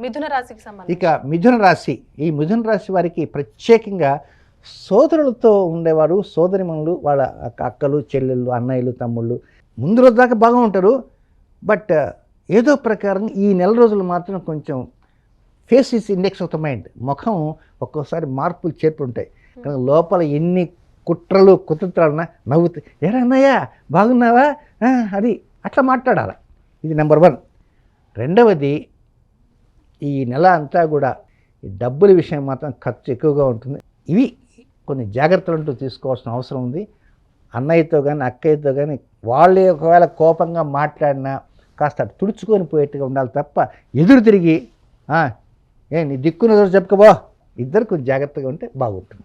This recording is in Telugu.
మిథున రాశికి సంబంధించి ఇక మిథున రాశి, ఈ మిథున రాశి వారికి ప్రత్యేకంగా సోదరులతో ఉండేవారు, సోదరిమణులు, వాళ్ళ అక్కలు, చెల్లెళ్ళు, అన్నయ్యలు, తమ్ముళ్ళు ముందు రోజు దాకా బాగా ఉంటారు. బట్ ఏదో ప్రకారం ఈ నెల రోజులు మాత్రం కొంచెం face is index of the mind, ముఖం ఒక్కోసారి మార్పులు చేర్పు ఉంటాయి. కానీ లోపల ఎన్ని కుట్రలు కుతంత్రాలన్నా నవ్వుతూ ఎరా అన్నయ్య బాగున్నావా అది అట్లా మాట్లాడాలి. ఇది నెంబర్ 1. రెండవది, ఈ నెల అంతా కూడా ఈ డబ్బుల విషయం మాత్రం ఖర్చు ఎక్కువగా ఉంటుంది. ఇవి కొన్ని జాగ్రత్తలు అంటూ తీసుకోవాల్సిన అవసరం ఉంది. అన్నయ్యతో కానీ అక్కయ్యతో కానీ వాళ్ళే ఒకవేళ కోపంగా మాట్లాడినా కాస్త తుడుచుకొని పోయేట్టుగా ఉండాలి తప్ప ఎదురు తిరిగి నీ దిక్కున చెప్పుకోబో, ఇద్దరు కొంచెం జాగ్రత్తగా ఉంటే బాగుంటుంది.